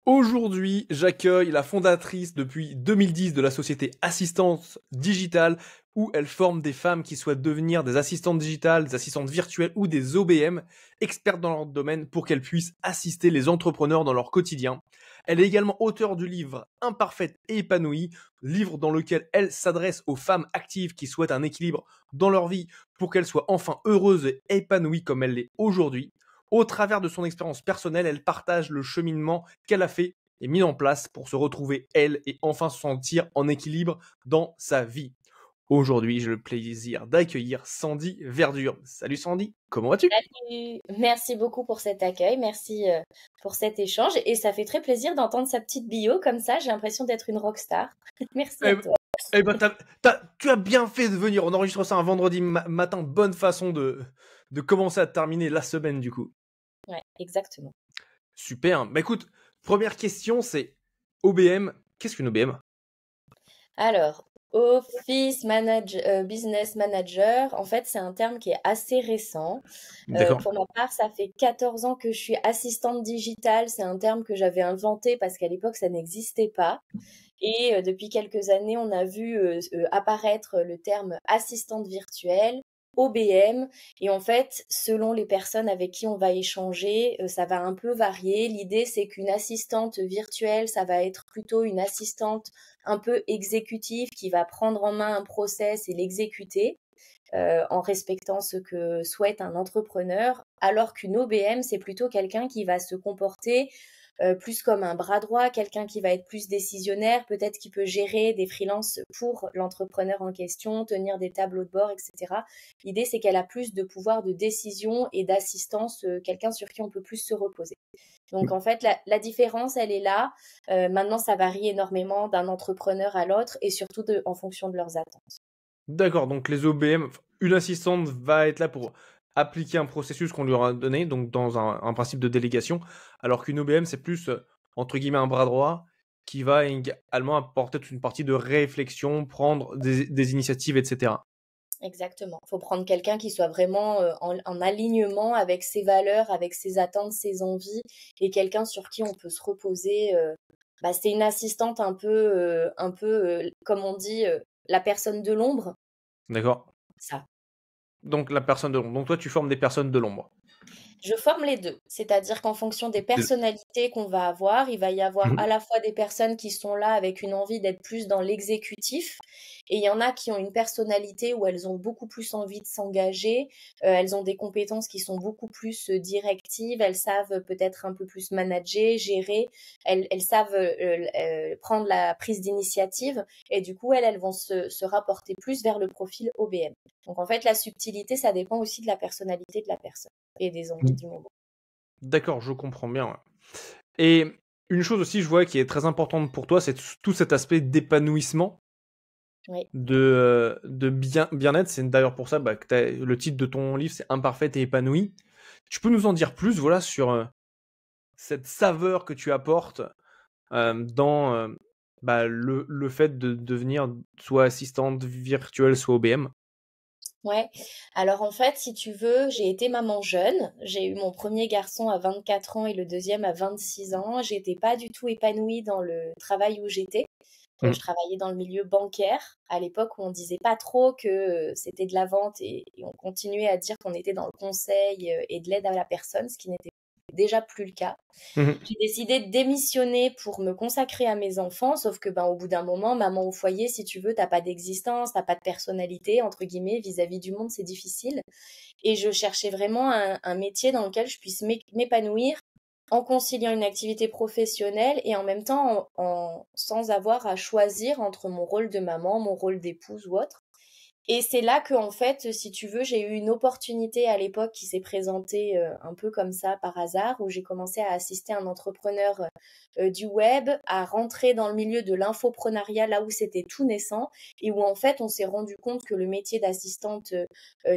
Aujourd'hui, j'accueille la fondatrice depuis 2010 de la société Assistance Digitale, où elle forme des femmes qui souhaitent devenir des assistantes digitales, des assistantes virtuelles ou des OBM, expertes dans leur domaine pour qu'elles puissent assister les entrepreneurs dans leur quotidien. Elle est également auteure du livre Imparfaite et épanouie, livre dans lequel elle s'adresse aux femmes actives qui souhaitent un équilibre dans leur vie pour qu'elles soient enfin heureuses et épanouies comme elle l'est aujourd'hui. Au travers de son expérience personnelle, elle partage le cheminement qu'elle a fait et mis en place pour se retrouver elle et enfin se sentir en équilibre dans sa vie. Aujourd'hui, j'ai le plaisir d'accueillir Sandy Verdure. Salut Sandy, comment vas-tu? Salut. Merci beaucoup pour cet accueil, merci pour cet échange et ça fait très plaisir d'entendre sa petite bio comme ça, j'ai l'impression d'être une rockstar. Merci Eh à ben, toi. tu as bien fait de venir. On enregistre ça un vendredi matin. Bonne façon de commencer à terminer la semaine du coup. Ouais, exactement. Super. Bah écoute, première question, c'est OBM. Qu'est-ce qu'une OBM? Alors, Business Manager, en fait, c'est un terme qui est assez récent. D'accord. Pour ma part, ça fait 14 ans que je suis assistante digitale. C'est un terme que j'avais inventé parce qu'à l'époque, ça n'existait pas. Et depuis quelques années, on a vu apparaître le terme assistante virtuelle, OBM. Et en fait, selon les personnes avec qui on va échanger, ça va un peu varier. L'idée, c'est qu'une assistante virtuelle, ça va être plutôt une assistante un peu exécutive qui va prendre en main un process et l'exécuter. En respectant ce que souhaite un entrepreneur, alors qu'une OBM, c'est plutôt quelqu'un qui va se comporter plus comme un bras droit, quelqu'un qui va être plus décisionnaire, peut-être qui peut gérer des freelances pour l'entrepreneur en question, tenir des tableaux de bord, etc. L'idée, c'est qu'elle a plus de pouvoir de décision et d'assistance, quelqu'un sur qui on peut plus se reposer. Donc en fait, la différence, elle est là. Maintenant, ça varie énormément d'un entrepreneur à l'autre et surtout en fonction de leurs attentes. D'accord, donc les OBM, une assistante va être là pour appliquer un processus qu'on lui aura donné, donc dans un principe de délégation, alors qu'une OBM, c'est plus, entre guillemets, un bras droit qui va également apporter toute une partie de réflexion, prendre des initiatives, etc. Exactement. Il faut prendre quelqu'un qui soit vraiment en alignement avec ses valeurs, avec ses attentes, ses envies, et quelqu'un sur qui on peut se reposer. C'est une assistante comme on dit, la personne de l'ombre. D'accord? Ça. Donc la personne de l'ombre. Donc toi, tu formes des personnes de l'ombre. Je forme les deux, c'est-à-dire qu'en fonction des Des- personnalités qu'on va avoir, il va y avoir Mhm. à la fois des personnes qui sont là avec une envie d'être plus dans l'exécutif, et il y en a qui ont une personnalité où elles ont beaucoup plus envie de s'engager, elles ont des compétences qui sont beaucoup plus directives, elles savent peut-être un peu plus manager, gérer, elles savent prendre la prise d'initiative, et du coup, elles vont se rapporter plus vers le profil OBM. Donc en fait, la subtilité, ça dépend aussi de la personnalité de la personne et des envies du moment. D'accord, je comprends bien. Ouais. Et une chose aussi, je vois, qui est très importante pour toi, c'est tout cet aspect d'épanouissement. Oui. De bien-être. C'est d'ailleurs pour ça que le titre de ton livre, c'est Imparfaite et épanoui. Tu peux nous en dire plus, voilà, sur cette saveur que tu apportes dans le fait de devenir soit assistante virtuelle, soit OBM. Ouais. Alors en fait, si tu veux, j'ai été maman jeune. J'ai eu mon premier garçon à 24 ans et le deuxième à 26 ans. J'étais pas du tout épanouie dans le travail où j'étais. Je Mm. travaillais dans le milieu bancaire à l'époque où on disait pas trop que c'était de la vente et on continuait à dire qu'on était dans le conseil et de l'aide à la personne, ce qui n'était déjà plus le cas. Mhm. J'ai décidé de démissionner pour me consacrer à mes enfants, sauf que au bout d'un moment, maman au foyer, si tu veux, t'as pas d'existence, t'as pas de personnalité, entre guillemets, vis-à-vis du monde, c'est difficile. Et je cherchais vraiment un métier dans lequel je puisse m'épanouir en conciliant une activité professionnelle et en même temps sans avoir à choisir entre mon rôle de maman, mon rôle d'épouse ou autre. Et c'est là que, en fait, si tu veux, j'ai eu une opportunité à l'époque qui s'est présentée un peu comme ça par hasard, où j'ai commencé à assister un entrepreneur du web à rentrer dans le milieu de l'infoprenariat, là où c'était tout naissant, et où en fait on s'est rendu compte que le métier d'assistante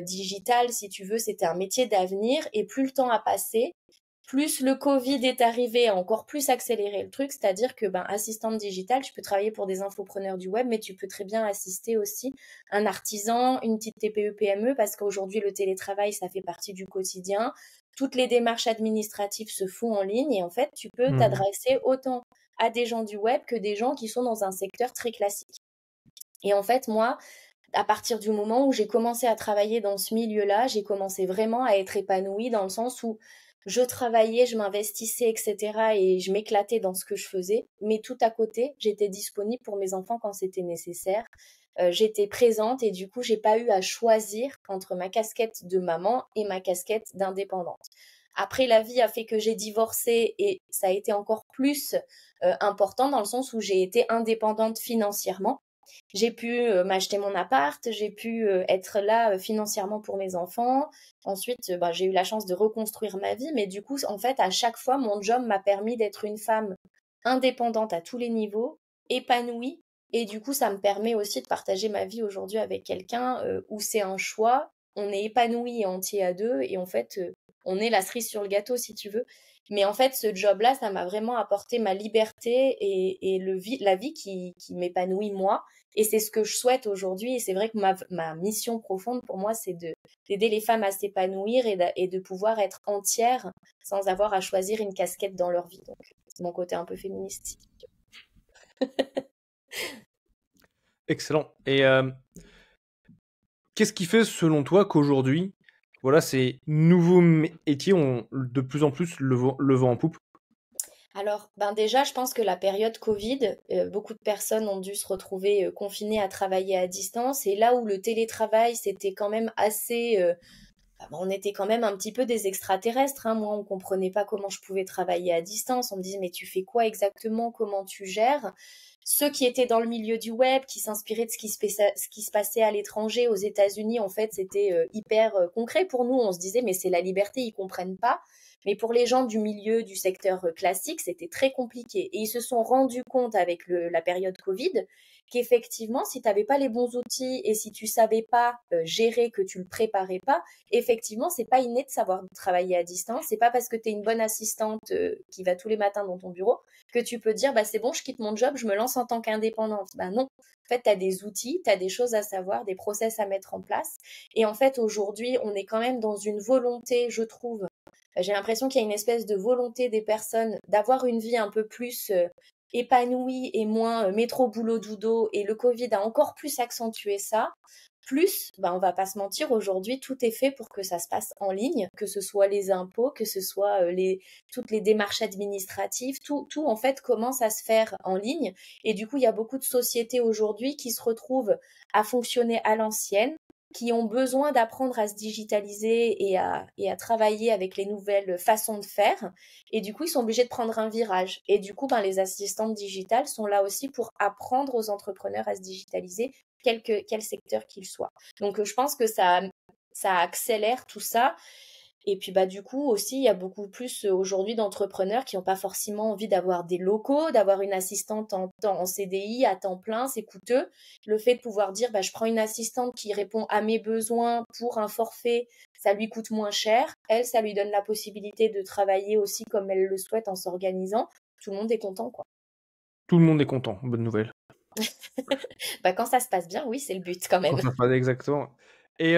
digitale, si tu veux, c'était un métier d'avenir, et plus le temps a passé, plus le Covid est arrivé à encore plus accélérer le truc, c'est-à-dire que assistante digitale, tu peux travailler pour des infopreneurs du web, mais tu peux très bien assister aussi un artisan, une petite TPE-PME, parce qu'aujourd'hui le télétravail, ça fait partie du quotidien. toutes les démarches administratives se font en ligne et en fait, tu peux t'adresser autant à des gens du web que des gens qui sont dans un secteur très classique. Et en fait, moi, à partir du moment où j'ai commencé à travailler dans ce milieu-là, j'ai commencé vraiment à être épanouie dans le sens où je travaillais, je m'investissais, etc. et je m'éclatais dans ce que je faisais. Mais tout à côté, j'étais disponible pour mes enfants quand c'était nécessaire. J'étais présente et du coup, j'ai pas eu à choisir entre ma casquette de maman et ma casquette d'indépendante. Après, la vie a fait que j'ai divorcé et ça a été encore plus important dans le sens où j'ai été indépendante financièrement. J'ai pu m'acheter mon appart, j'ai pu être là financièrement pour mes enfants. Ensuite, j'ai eu la chance de reconstruire ma vie, mais du coup, en fait, à chaque fois, mon job m'a permis d'être une femme indépendante à tous les niveaux, épanouie, et du coup, ça me permet aussi de partager ma vie aujourd'hui avec quelqu'un où c'est un choix, on est épanoui et entier à deux, et en fait, on est la cerise sur le gâteau, si tu veux. Mais en fait, ce job-là, ça m'a vraiment apporté ma liberté et la vie qui m'épanouit moi. Et c'est ce que je souhaite aujourd'hui. Et c'est vrai que ma mission profonde pour moi, c'est d'aider les femmes à s'épanouir et de pouvoir être entières sans avoir à choisir une casquette dans leur vie. Donc, c'est mon côté un peu féministe. Excellent. Et qu'est-ce qui fait, selon toi, qu'aujourd'hui, voilà, ces nouveaux métiers ont de plus en plus le vent en poupe? Alors, déjà, je pense que la période Covid, beaucoup de personnes ont dû se retrouver confinées à travailler à distance. Et là où le télétravail, c'était quand même assez on était quand même un petit peu des extraterrestres, hein. Moi, on comprenait pas comment je pouvais travailler à distance. On me disait, mais tu fais quoi exactement? Comment tu gères? Ceux qui étaient dans le milieu du web, qui s'inspiraient de ce qui se passait à l'étranger, aux États-Unis, en fait, c'était hyper concret pour nous. On se disait, mais c'est la liberté, ils comprennent pas. Mais pour les gens du milieu du secteur classique, c'était très compliqué. Et ils se sont rendus compte avec la période Covid qu'effectivement, si tu n'avais pas les bons outils et si tu savais pas gérer, que tu le préparais pas, effectivement, c'est pas inné de savoir travailler à distance. C'est pas parce que tu es une bonne assistante qui va tous les matins dans ton bureau que tu peux dire bah c'est bon, je quitte mon job, je me lance en tant qu'indépendante. Bah non. En fait, tu as des outils, tu as des choses à savoir, des process à mettre en place. Et en fait, aujourd'hui, on est quand même dans une volonté, je trouve. J'ai l'impression qu'il y a une espèce de volonté des personnes d'avoir une vie un peu plus épanouie et moins métro boulot dodo. Et le Covid a encore plus accentué ça. Plus, on va pas se mentir, aujourd'hui, tout est fait pour que ça se passe en ligne, que ce soit les impôts, que ce soit toutes les démarches administratives, tout en fait commence à se faire en ligne. Et du coup, il y a beaucoup de sociétés aujourd'hui qui se retrouvent à fonctionner à l'ancienne, qui ont besoin d'apprendre à se digitaliser et à travailler avec les nouvelles façons de faire. Et du coup, ils sont obligés de prendre un virage. Et du coup, les assistantes digitales sont là aussi pour apprendre aux entrepreneurs à se digitaliser, quel secteur qu'il soit. Donc, je pense que ça accélère tout ça. Et puis du coup aussi, il y a beaucoup plus aujourd'hui d'entrepreneurs qui n'ont pas forcément envie d'avoir des locaux, d'avoir une assistante en CDI à temps plein, c'est coûteux. Le fait de pouvoir dire je prends une assistante qui répond à mes besoins pour un forfait, ça lui coûte moins cher. Elle, ça lui donne la possibilité de travailler aussi comme elle le souhaite en s'organisant. Tout le monde est content, quoi. Tout le monde est content, bonne nouvelle. Quand ça se passe bien, oui, c'est le but quand même. Quand ça se passe exactement. Et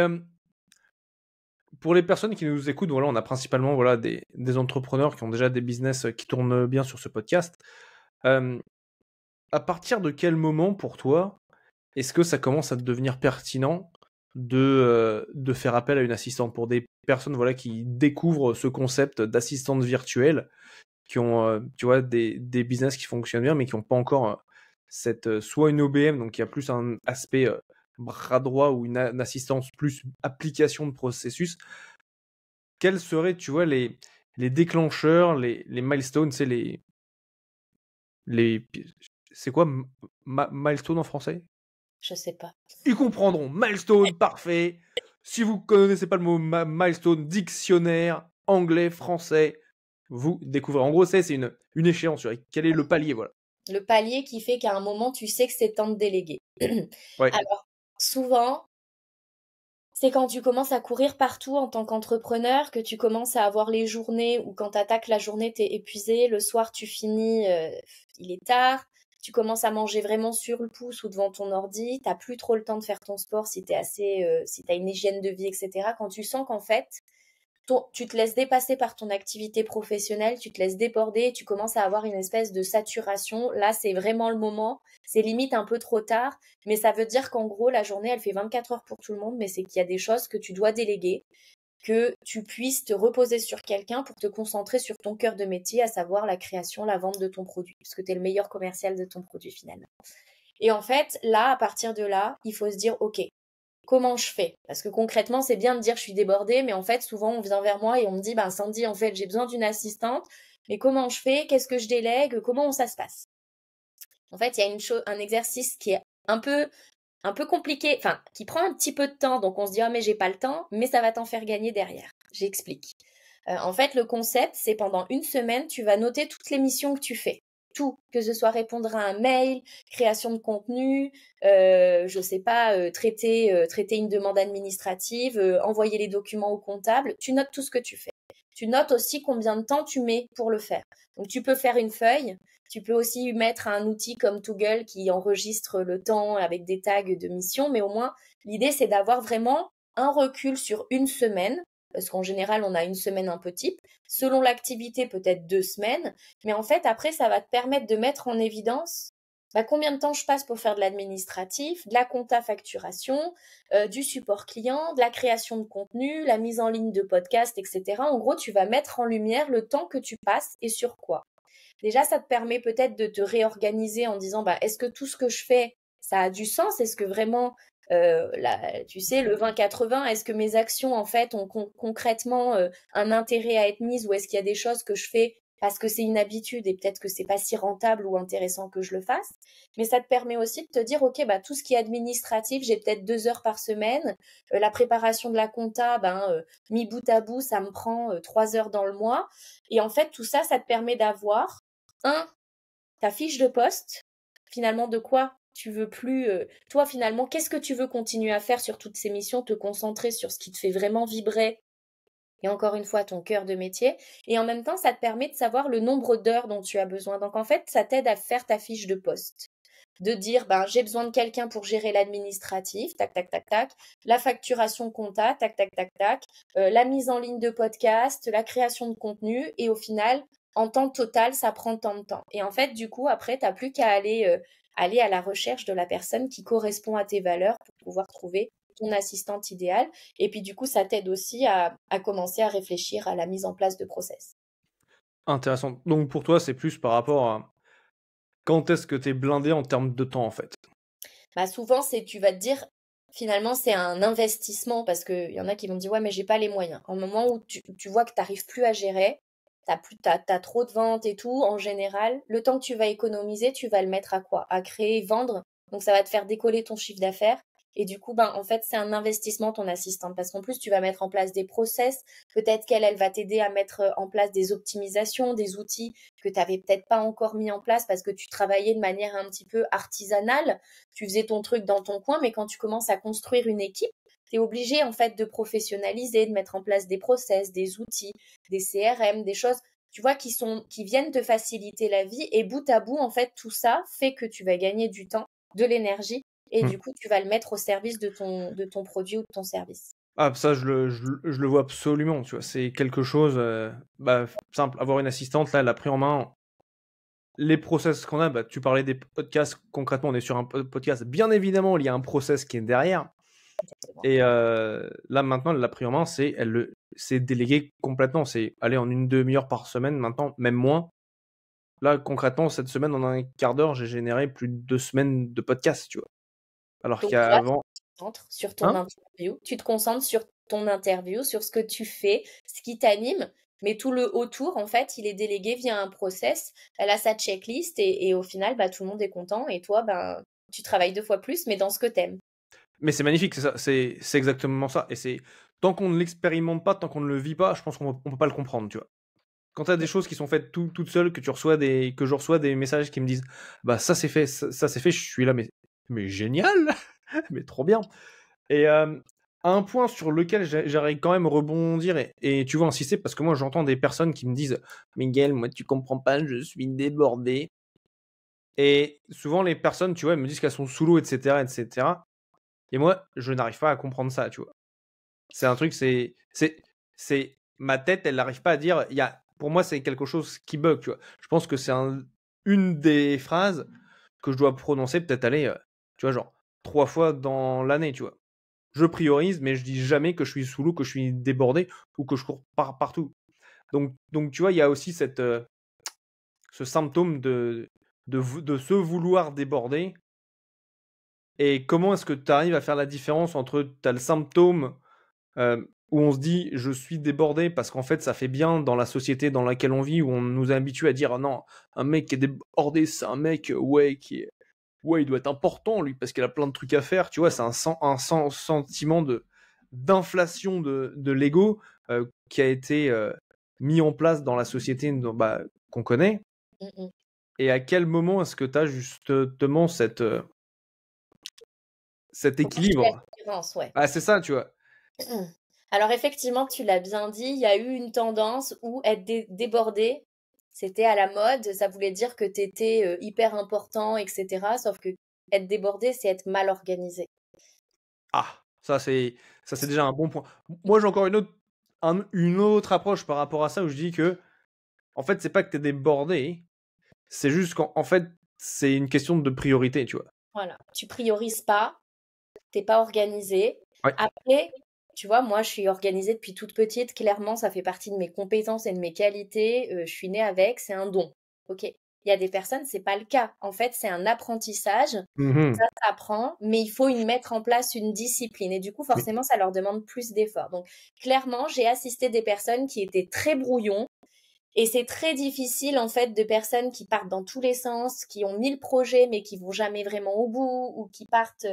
pour les personnes qui nous écoutent, voilà, on a principalement voilà, des entrepreneurs qui ont déjà des business qui tournent bien sur ce podcast. À partir de quel moment, pour toi, est-ce que ça commence à devenir pertinent de faire appel à une assistante pour des personnes voilà, qui découvrent ce concept d'assistante virtuelle, qui ont tu vois, des business qui fonctionnent bien, mais qui n'ont pas encore soit une OBM, donc il y a plus un aspect bras droit ou une assistance plus application de processus. Quels seraient, tu vois, les déclencheurs, les milestones, c'est c'est quoi milestone en français? Je sais pas. Ils comprendront. Milestone, parfait. Si vous connaissez pas le mot milestone, dictionnaire, anglais, français, vous découvrez. En gros, c'est une échéance. Quel est le palier, voilà. Le palier qui fait qu'à un moment, tu sais que c'est temps de déléguer. Ouais. Alors, souvent, c'est quand tu commences à courir partout en tant qu'entrepreneur, que tu commences à avoir les journées où quand tu attaques la journée, tu es épuisé, le soir tu finis, il est tard, tu commences à manger vraiment sur le pouce ou devant ton ordi, t'as plus trop le temps de faire ton sport si t'as une hygiène de vie, etc. Quand tu sens qu'en fait, tu te laisses dépasser par ton activité professionnelle, tu te laisses déborder, tu commences à avoir une espèce de saturation. Là, c'est vraiment le moment. C'est limite un peu trop tard, mais ça veut dire qu'en gros, la journée, elle fait 24 heures pour tout le monde, mais c'est qu'il y a des choses que tu dois déléguer, que tu puisses te reposer sur quelqu'un pour te concentrer sur ton cœur de métier, à savoir la création, la vente de ton produit, parce que tu es le meilleur commercial de ton produit finalement. Et en fait, là, à partir de là, il faut se dire, OK, comment je fais? Parce que concrètement, c'est bien de dire je suis débordée, mais en fait, souvent, on vient vers moi et on me dit, ben, Sandy, en fait, j'ai besoin d'une assistante, mais comment je fais? Qu'est-ce que je délègue? Comment ça se passe? En fait, il y a un exercice qui est un peu compliqué, enfin, qui prend un petit peu de temps, donc on se dit, ah, mais j'ai pas le temps, mais ça va t'en faire gagner derrière. J'explique. En fait, le concept, c'est pendant une semaine, tu vas noter toutes les missions que tu fais. Tout, que ce soit répondre à un mail, création de contenu, je sais pas, traiter une demande administrative, envoyer les documents au comptable. Tu notes tout ce que tu fais. Tu notes aussi combien de temps tu mets pour le faire. Donc, tu peux faire une feuille. Tu peux aussi mettre un outil comme Toggle qui enregistre le temps avec des tags de mission, mais au moins, l'idée, c'est d'avoir vraiment un recul sur une semaine, parce qu'en général, on a une semaine un peu type. Selon l'activité, peut-être 2 semaines. Mais en fait, après, ça va te permettre de mettre en évidence combien de temps je passe pour faire de l'administratif, de la compta facturation, du support client, de la création de contenu, la mise en ligne de podcasts, etc. En gros, tu vas mettre en lumière le temps que tu passes et sur quoi. Déjà, ça te permet peut-être de te réorganiser en disant, est-ce que tout ce que je fais, ça a du sens? Est-ce que vraiment, tu sais, le 20-80, est-ce que mes actions, en fait, ont concrètement un intérêt à être mises, ou est-ce qu'il y a des choses que je fais parce que c'est une habitude et peut-être que c'est pas si rentable ou intéressant que je le fasse? Mais ça te permet aussi de te dire, OK, tout ce qui est administratif, j'ai peut-être 2 heures par semaine. La préparation de la compta, mis bout à bout, ça me prend 3 heures dans le mois. Et en fait, tout ça, ça te permet d'avoir ta fiche de poste, finalement, de quoi tu veux plus, toi, finalement, qu'est-ce que tu veux continuer à faire sur toutes ces missions, te concentrer sur ce qui te fait vraiment vibrer, et encore une fois, ton cœur de métier. Et en même temps, ça te permet de savoir le nombre d'heures dont tu as besoin. Donc, en fait, ça t'aide à faire ta fiche de poste. De dire, j'ai besoin de quelqu'un pour gérer l'administratif, tac, tac, tac, tac, la facturation compta, tac, tac, tac, tac, la mise en ligne de podcast, la création de contenu, et au final, en temps total, ça prend tant de temps. Et en fait, du coup, après, tu n'as plus qu'à aller à la recherche de la personne qui correspond à tes valeurs pour pouvoir trouver ton assistante idéale. Et puis, du coup, ça t'aide aussi à commencer à réfléchir à la mise en place de process. Intéressant. Donc pour toi, c'est plus par rapport à quand est-ce que tu es blindé en termes de temps, en fait? Souvent, tu vas te dire, finalement, c'est un investissement, parce qu'il y en a qui vont te dire, ouais, mais j'ai pas les moyens. Au moment où tu vois que tu n'arrives plus à gérer, t'as trop de ventes et tout, en général, le temps que tu vas économiser, tu vas le mettre à quoi? À créer, vendre. Donc, ça va te faire décoller ton chiffre d'affaires. Et du coup, en fait, c'est un investissement, ton assistante, parce qu'en plus, tu vas mettre en place des process. Peut-être elle va t'aider à mettre en place des optimisations, des outils que tu n'avais peut-être pas encore mis en place parce que tu travaillais de manière un petit peu artisanale. Tu faisais ton truc dans ton coin, mais quand tu commences à construire une équipe, tu es obligé, en fait, de professionnaliser, de mettre en place des process, des outils, des CRM, des choses, tu vois, qui viennent te faciliter la vie. Et bout à bout, en fait, tout ça fait que tu vas gagner du temps, de l'énergie, et du coup, tu vas le mettre au service de ton produit ou de ton service. Ah, ça, je le vois absolument, tu vois. C'est quelque chose, simple. Avoir une assistante, là, elle a pris en main les process qu'on a. Tu parlais des podcasts. Concrètement, on est sur un podcast. Bien évidemment, il y a un process qui est derrière. Et là, maintenant, elle l'a pris en main. C'est délégué complètement. C'est aller en une demi-heure par semaine maintenant, même moins. Là, concrètement, cette semaine, en un quart d'heure, j'ai généré plus de 2 semaines de podcast, tu vois. Alors Donc là, qu'avant... tu te concentres sur ton Hein? interview, tu te concentres sur ton interview, sur ce que tu fais, ce qui t'anime, mais tout le autour, en fait, il est délégué via un process. Elle a sa checklist et au final, tout le monde est content, et toi, tu travailles 2 fois plus, mais dans ce que t'aimes. Mais c'est magnifique, c'est ça, c'est exactement ça. Et c'est tant qu'on ne l'expérimente pas, tant qu'on ne le vit pas, je pense qu'on peut pas le comprendre, tu vois. Quand tu as des choses qui sont faites toutes seules, que je reçois des messages qui me disent ça c'est fait, ça c'est fait, je suis là, mais génial, mais trop bien. Et un point sur lequel j'arrive quand même rebondir et tu vois insister, parce que moi j'entends des personnes qui me disent Miguel, moi tu comprends pas, je suis débordé. Et souvent les personnes, tu vois, elles me disent qu'elles sont sous l'eau, etc., etc. Et moi, je n'arrive pas à comprendre ça, tu vois. C'est un truc, c'est ma tête, elle n'arrive pas à dire. Pour moi, c'est quelque chose qui bug, tu vois. Je pense que c'est une des phrases que je dois prononcer, peut-être aller, tu vois, genre 3 fois dans l'année, tu vois. Je priorise, mais je dis jamais que je suis sous l'eau, que je suis débordé ou que je cours partout. Donc, tu vois, il y a aussi ce symptôme de se vouloir déborder. Et comment est-ce que tu arrives à faire la différence entre tu as le symptôme où on se dit je suis débordé parce qu'en fait ça fait bien dans la société dans laquelle on vit où on nous habitue à dire ah non, un mec qui est débordé, c'est un mec ouais, il doit être important lui parce qu'il a plein de trucs à faire, tu vois, c'est un sentiment d'inflation de l'ego qui a été mis en place dans la société qu'on connaît. Mm, mm. Et à quel moment est-ce que tu as justement cet Faut marquer la équilibre? différence, ouais. Ah, c'est ça, tu vois. Alors effectivement, tu l'as bien dit, il y a eu une tendance où être débordé, c'était à la mode, ça voulait dire que tu étais hyper important, etc. Sauf que être débordé, c'est être mal organisé. Ah, ça c'est déjà un bon point. Moi, j'ai encore une autre approche par rapport à ça où je dis que, en fait, c'est pas que t'es débordé, c'est juste qu'en fait, c'est une question de priorité, tu vois. Voilà, tu priorises pas, t'es pas organisé. Ouais. Après, tu vois, moi, je suis organisée depuis toute petite. Clairement, ça fait partie de mes compétences et de mes qualités. Je suis née avec, c'est un don. Ok. Il y a des personnes, c'est pas le cas. En fait, c'est un apprentissage. Mhm. Ça s'apprend, mais il faut mettre en place une discipline. Et du coup, Mais- forcément, ça leur demande plus d'efforts. Donc, clairement, j'ai assisté des personnes qui étaient très brouillons. Et c'est très difficile, en fait, de personnes qui partent dans tous les sens, qui ont 1000 projets, mais qui vont jamais vraiment au bout, ou qui partent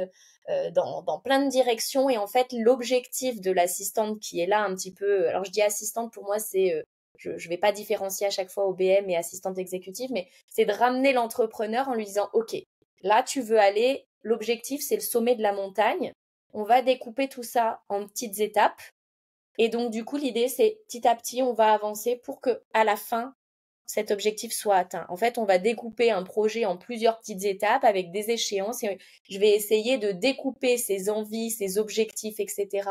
dans plein de directions. Et en fait, l'objectif de l'assistante qui est là un petit peu, alors je dis assistante, pour moi, c'est, je vais pas différencier à chaque fois OBM et assistante exécutive, mais c'est de ramener l'entrepreneur en lui disant, OK, là, tu veux aller, l'objectif, c'est le sommet de la montagne. On va découper tout ça en petites étapes. Et donc, du coup, l'idée, c'est petit à petit, on va avancer pour que, à la fin, cet objectif soit atteint. En fait, on va découper un projet en plusieurs petites étapes avec des échéances et je vais essayer de découper ses envies, ses objectifs, etc.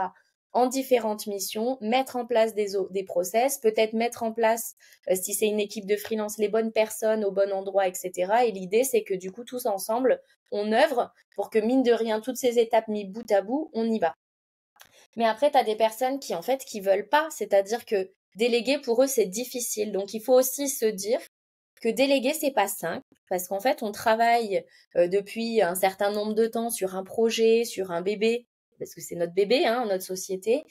en différentes missions, mettre en place des process, peut-être mettre en place, si c'est une équipe de freelance, les bonnes personnes au bon endroit, etc. Et l'idée, c'est que du coup, tous ensemble, on œuvre pour que, mine de rien, toutes ces étapes mises bout à bout, on y va. Mais après, tu as des personnes qui, en fait, qui veulent pas. C'est-à-dire que déléguer, pour eux, c'est difficile. Donc, il faut aussi se dire que déléguer, c'est pas simple. Parce qu'en fait, on travaille depuis un certain nombre de temps sur un projet, sur un bébé. Parce que c'est notre bébé, hein, notre société.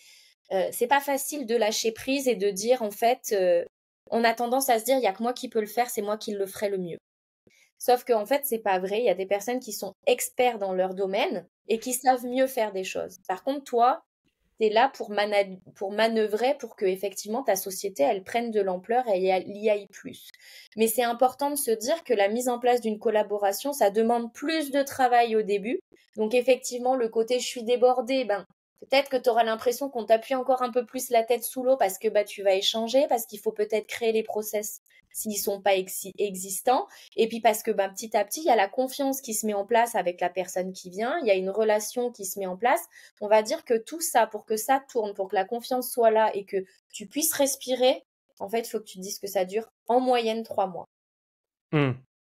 C'est pas facile de lâcher prise et de dire, en fait, on a tendance à se dire, il y a que moi qui peux le faire, c'est moi qui le ferai le mieux. Sauf qu'en fait, c'est pas vrai. Il y a des personnes qui sont experts dans leur domaine et qui savent mieux faire des choses. Par contre, toi, tu es là pour manœuvrer pour que effectivement ta société elle prenne de l'ampleur et il y aille plus. Mais c'est important de se dire que la mise en place d'une collaboration, ça demande plus de travail au début. Donc effectivement, le côté je suis débordée, ben peut-être que tu auras l'impression qu'on t'appuie encore un peu plus la tête sous l'eau parce que bah tu vas échanger, parce qu'il faut peut-être créer les process s'ils sont pas existants, et puis parce que bah, petit à petit, il y a la confiance qui se met en place avec la personne qui vient, il y a une relation qui se met en place. On va dire que tout ça, pour que ça tourne, pour que la confiance soit là et que tu puisses respirer, en fait, il faut que tu te dises que ça dure en moyenne 3 mois.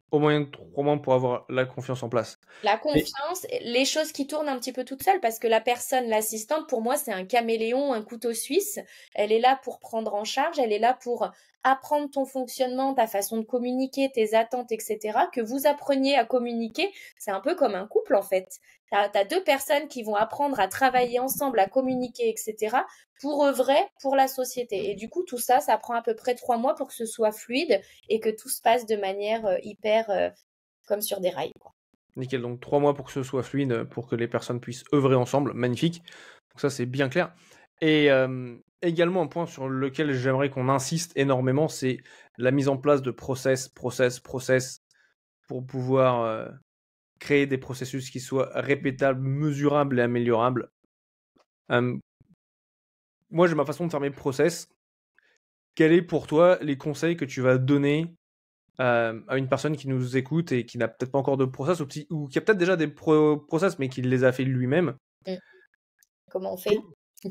Au moyen de 3 mois pour avoir la confiance en place. La Et confiance, les choses qui tournent un petit peu toutes seules, parce que la personne, l'assistante, pour moi, c'est un caméléon, un couteau suisse. Elle est là pour prendre en charge, elle est là pour apprendre ton fonctionnement, ta façon de communiquer, tes attentes, etc. Que vous appreniez à communiquer, c'est un peu comme un couple, en fait. T'as deux personnes qui vont apprendre à travailler ensemble, à communiquer, etc. pour œuvrer pour la société. Et du coup, tout ça, ça prend à peu près 3 mois pour que ce soit fluide et que tout se passe de manière hyper comme sur des rails, quoi. nickel, donc 3 mois pour que ce soit fluide, pour que les personnes puissent œuvrer ensemble, magnifique. Donc ça c'est bien clair. Et également un point sur lequel j'aimerais qu'on insiste énormément, c'est la mise en place de process pour pouvoir créer des processus qui soient répétables, mesurables et améliorables. Moi j'ai ma façon de faire mes process. Quels est pour toi les conseils que tu vas donner à une personne qui nous écoute et qui n'a peut-être pas encore de process ou qui a peut-être déjà des process mais qui les a fait lui-même? Mm. Comment on fait?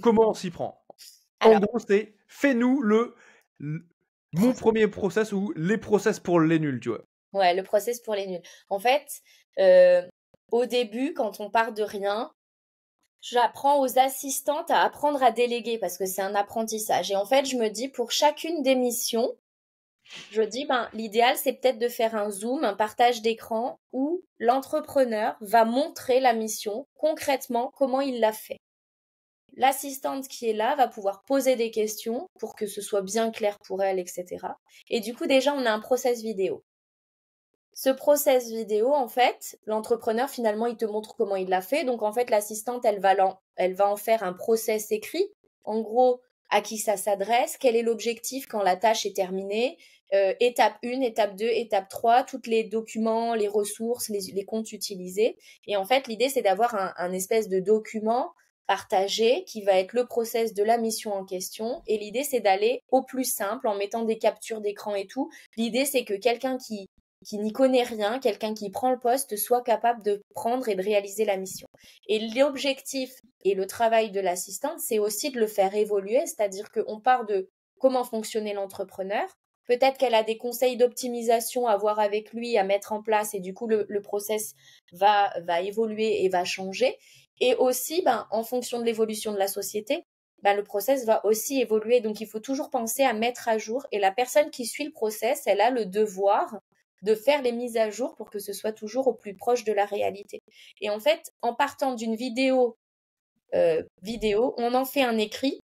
Comment on s'y prend? En Alors, gros, c'est fais-nous le- mon premier process ou les process pour les nuls, tu vois. ouais, le process pour les nuls. En fait, euh, au début, quand on part de rien, j'apprends aux assistantes à apprendre à déléguer parce que c'est un apprentissage. Et en fait, je me dis, pour chacune des missions, je dis, ben, l'idéal, c'est peut-être de faire un zoom, un partage d'écran où l'entrepreneur va montrer la mission concrètement, comment il l'a fait. L'assistante qui est là va pouvoir poser des questions pour que ce soit bien clair pour elle, etc. Et du coup, déjà, on a un process vidéo. Ce process vidéo, en fait, l'entrepreneur, finalement, il te montre comment il l'a fait. Donc, en fait, l'assistante, elle va en faire un process écrit. En gros, à qui ça s'adresse, quel est l'objectif quand la tâche est terminée, étape 1, étape 2, étape 3, tous les documents, les ressources, les comptes utilisés. Et en fait, l'idée, c'est d'avoir un espèce de document partagé qui va être le process de la mission en question. Et l'idée, c'est d'aller au plus simple en mettant des captures d'écran et tout. L'idée, c'est que quelqu'un qui n'y connaît rien, quelqu'un qui prend le poste, soit capable de prendre et de réaliser la mission. Et l'objectif et le travail de l'assistante, c'est aussi de le faire évoluer, c'est-à-dire qu'on part de comment fonctionnait l'entrepreneur. Peut-être qu'elle a des conseils d'optimisation à voir avec lui, à mettre en place, et du coup, le process va évoluer et va changer. Et aussi, ben, en fonction de l'évolution de la société, ben, le process va aussi évoluer. Donc, il faut toujours penser à mettre à jour. Et la personne qui suit le process, elle a le devoir de faire les mises à jour pour que ce soit toujours au plus proche de la réalité. Et en fait, en partant d'une vidéo, on en fait un écrit.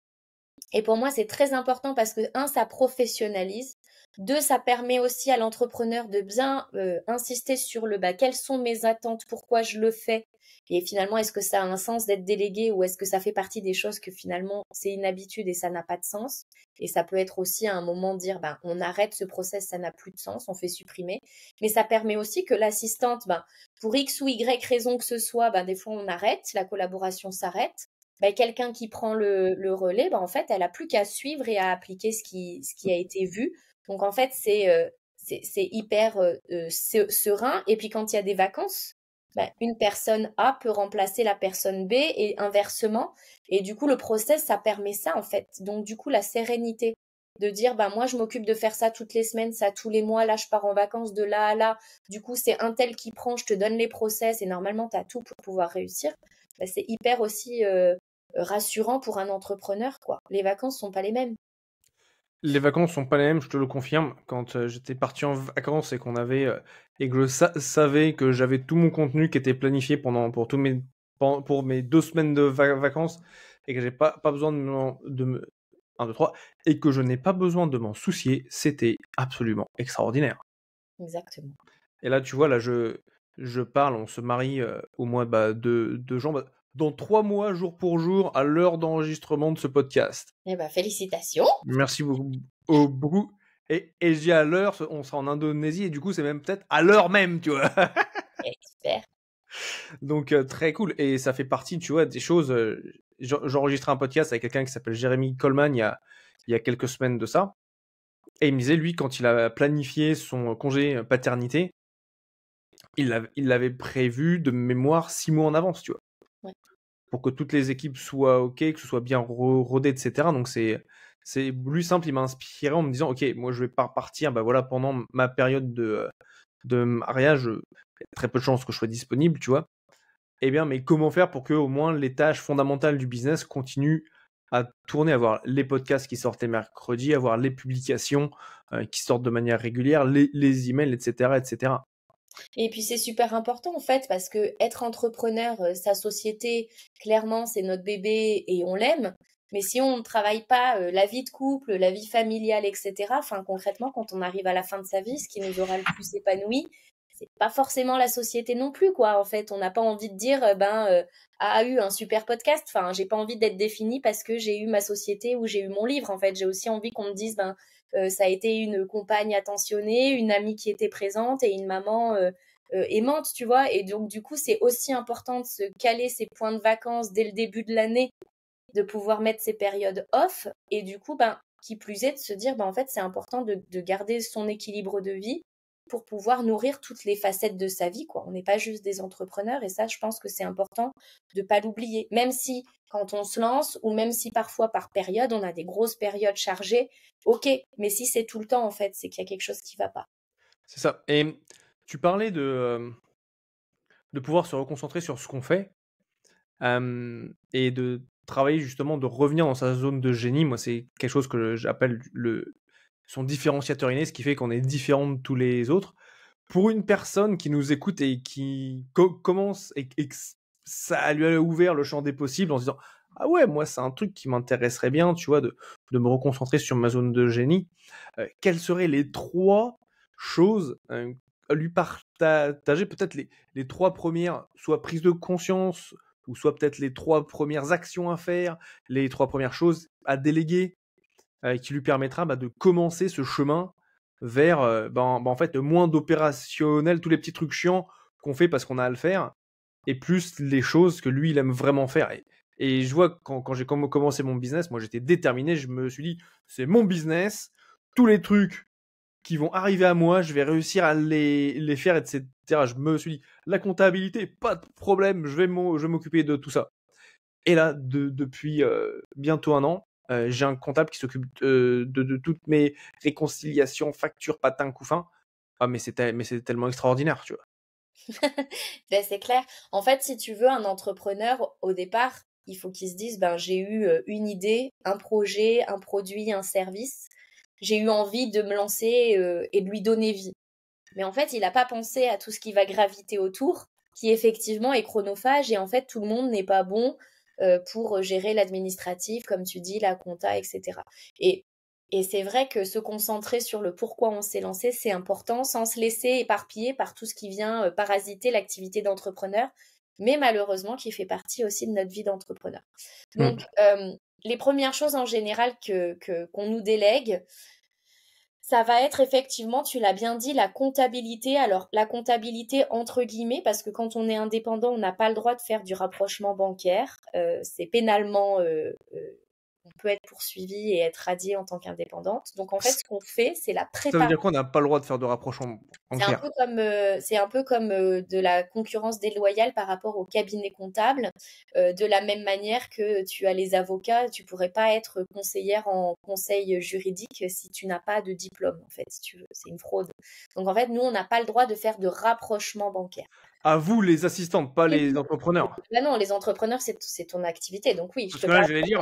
Et pour moi, c'est très important parce que, un, ça professionnalise. Deux, ça permet aussi à l'entrepreneur de bien insister sur quelles sont mes attentes, pourquoi je le fais. Et finalement, est-ce que ça a un sens d'être délégué ou est-ce que ça fait partie des choses que finalement, c'est une habitude et ça n'a pas de sens. Et ça peut être aussi à un moment de dire, ben, on arrête ce process, ça n'a plus de sens, on fait supprimer. Mais ça permet aussi que l'assistante, ben, pour X ou Y raison que ce soit, ben, des fois on arrête, la collaboration s'arrête. Ben, quelqu'un qui prend le relais, ben, en fait, elle a plus qu'à suivre et à appliquer ce qui a été vu. Donc, en fait, c'est hyper serein. Et puis, quand il y a des vacances, ben, une personne A peut remplacer la personne B et inversement. Et du coup, le process, ça permet ça, en fait. Donc, du coup, la sérénité de dire, ben, moi, je m'occupe de faire ça toutes les semaines, ça tous les mois. Là, je pars en vacances de là à là. Du coup, c'est un tel qui prend, je te donne les process et normalement, tu as tout pour pouvoir réussir. Ben, c'est hyper aussi rassurant pour un entrepreneur, quoi. Les vacances sont pas les mêmes. Les vacances sont pas les mêmes, je te le confirme. Quand j'étais parti en vacances et qu'on avait et que je savais que j'avais tout mon contenu qui était planifié pour mes 2 semaines de vacances et que j'ai pas besoin de me 1, 2, 3 et que je n'ai pas besoin de m'en soucier, c'était absolument extraordinaire. Exactement. Et là, tu vois, là, je parle, on se marie au mois de juin, dans 3 mois, jour pour jour, à l'heure d'enregistrement de ce podcast. Eh ben, félicitations. Merci beaucoup. Beaucoup. Et je dis à l'heure, on sera en Indonésie, et du coup, c'est même peut-être à l'heure même, tu vois. Et super. Donc, très cool. Et ça fait partie, tu vois, des choses. J'enregistrais un podcast avec quelqu'un qui s'appelle Jérémy Coleman il y a quelques semaines de ça. Et il me disait, lui, quand il a planifié son congé paternité, il l'avait prévu de mémoire 6 mois en avance, tu vois. Ouais. Pour que toutes les équipes soient OK, que ce soit bien rodé, etc. Donc c'est lui simple, il m'a inspiré en me disant OK, moi je vais pas partir, bah voilà, pendant ma période de mariage, il y a très peu de chances que je sois disponible, tu vois. Eh bien, mais comment faire pour que au moins les tâches fondamentales du business continuent à tourner, avoir les podcasts qui sortent les mercredis, avoir les publications qui sortent de manière régulière, les emails, etc., etc. Et puis c'est super important en fait parce que être entrepreneur, sa société, clairement c'est notre bébé et on l'aime. Mais si on ne travaille pas la vie de couple, la vie familiale, etc. Enfin concrètement, quand on arrive à la fin de sa vie, ce qui nous aura le plus épanoui, c'est pas forcément la société non plus quoi. En fait, on n'a pas envie de dire a eu un super podcast. Enfin, j'ai pas envie d'être définie parce que j'ai eu ma société ou j'ai eu mon livre. En fait, j'ai aussi envie qu'on me dise ça a été une compagne attentionnée, une amie qui était présente et une maman aimante, tu vois. Et donc, du coup, c'est aussi important de se caler ses points de vacances dès le début de l'année, de pouvoir mettre ses périodes off. Et du coup, ben, qui plus est, de se dire, ben, en fait, c'est important de garder son équilibre de vie pour pouvoir nourrir toutes les facettes de sa vie, quoi. On n'est pas juste des entrepreneurs et ça, je pense que c'est important de pas l'oublier. Même si quand on se lance ou même si parfois par période, on a des grosses périodes chargées, ok, mais si c'est tout le temps, en fait, c'est qu'il y a quelque chose qui va pas. C'est ça. Et tu parlais de pouvoir se reconcentrer sur ce qu'on fait et de travailler justement, de revenir dans sa zone de génie. Moi, c'est quelque chose que j'appelle son différenciateur inné, ce qui fait qu'on est différent de tous les autres. Pour une personne qui nous écoute et qui commence et que ça lui a ouvert le champ des possibles en se disant ah ouais, moi c'est un truc qui m'intéresserait bien, tu vois, de me reconcentrer sur ma zone de génie. Quelles seraient les 3 choses à lui partager, peut-être les 3 premières, soit prises de conscience, ou soit peut-être les 3 premières actions à faire, les 3 premières choses à déléguer, qui lui permettra de commencer ce chemin vers en fait moins d'opérationnel, tous les petits trucs chiants qu'on fait parce qu'on a à le faire, et plus les choses que lui il aime vraiment faire. Et je vois quand j'ai commencé mon business, moi j'étais déterminé, je me suis dit c'est mon business, tous les trucs qui vont arriver à moi, je vais réussir à les faire, etc. Je me suis dit la comptabilité, pas de problème, je vais m'occuper de tout ça. Et là, depuis bientôt un an, j'ai un comptable qui s'occupe de toutes mes réconciliations, factures, patins, couffins. Ah, mais c'est tellement extraordinaire, tu vois. Ben, c'est clair. En fait, si tu veux, un entrepreneur, au départ, il faut qu'il se dise, ben, j'ai eu une idée, un projet, un produit, un service. J'ai eu envie de me lancer et de lui donner vie. Mais en fait, il n'a pas pensé à tout ce qui va graviter autour, qui effectivement est chronophage et en fait, tout le monde n'est pas bon pour gérer l'administratif, comme tu dis, la compta, etc. Et, et c'est vrai que se concentrer sur le pourquoi on s'est lancé, c'est important, sans se laisser éparpiller par tout ce qui vient parasiter l'activité d'entrepreneur, mais malheureusement qui fait partie aussi de notre vie d'entrepreneur. Donc, les premières choses en général qu'on nous délègue, ça va être effectivement, tu l'as bien dit, la comptabilité. Alors, la comptabilité entre guillemets, parce que quand on est indépendant, on n'a pas le droit de faire du rapprochement bancaire. C'est pénalement, on peut être poursuivi et être radié en tant qu'indépendante. Donc, en fait, ce qu'on fait, c'est la Ça veut dire préparation. qu'on n'a pas le droit de faire de rapprochement bancaire. C'est un peu comme de la concurrence déloyale par rapport au cabinet comptable. De la même manière que tu as les avocats, tu pourrais pas être conseillère en conseil juridique si tu n'as pas de diplôme, en fait, si tu veux. C'est une fraude. Donc, en fait, nous, on n'a pas le droit de faire de rapprochement bancaire. À vous, les assistantes, pas Oui, les oui. entrepreneurs. Là, non, les entrepreneurs, c'est ton activité. Donc, oui, je Parce te que là, parle. j'allais dire,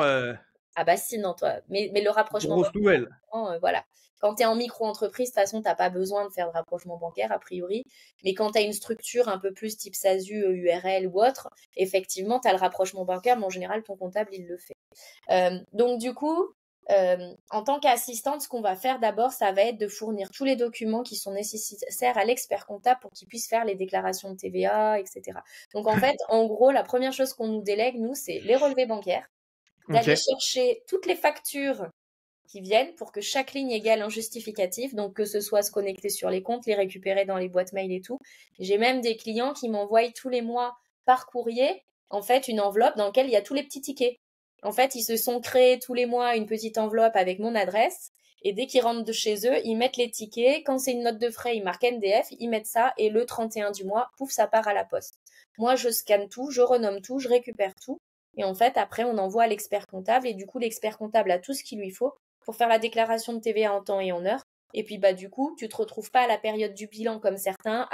Ah bah si, non, toi. Mais le rapprochement grosse nouvelle. bancaire, voilà. Quand tu es en micro-entreprise, de toute façon, tu n'as pas besoin de faire de rapprochement bancaire, a priori. Mais quand tu as une structure un peu plus type SASU, URL ou autre, effectivement, tu as le rapprochement bancaire, mais en général, ton comptable, il le fait. Donc, du coup, en tant qu'assistante, ce qu'on va faire d'abord, ça va être de fournir tous les documents qui sont nécessaires à l'expert comptable pour qu'il puisse faire les déclarations de TVA, etc. Donc, en fait, en gros, la première chose qu'on nous délègue, nous, c'est les relevés bancaires, d'aller Ok. chercher toutes les factures qui viennent pour que chaque ligne égale un justificatif, donc que ce soit se connecter sur les comptes, les récupérer dans les boîtes mail et tout. J'ai même des clients qui m'envoient tous les mois par courrier, en fait, une enveloppe dans laquelle il y a tous les petits tickets. En fait, ils se sont créés tous les mois une petite enveloppe avec mon adresse, et dès qu'ils rentrent de chez eux, ils mettent les tickets. Quand c'est une note de frais, ils marquent NDF, ils mettent ça, et le 31 du mois, pouf, ça part à la poste. Moi, je scanne tout, je renomme tout, je récupère tout. Et en fait, après, on envoie à l'expert comptable, et du coup, l'expert comptable a tout ce qu'il lui faut pour faire la déclaration de TVA en temps et en heure. Et puis, bah, du coup, tu te retrouves pas à la période du bilan comme certains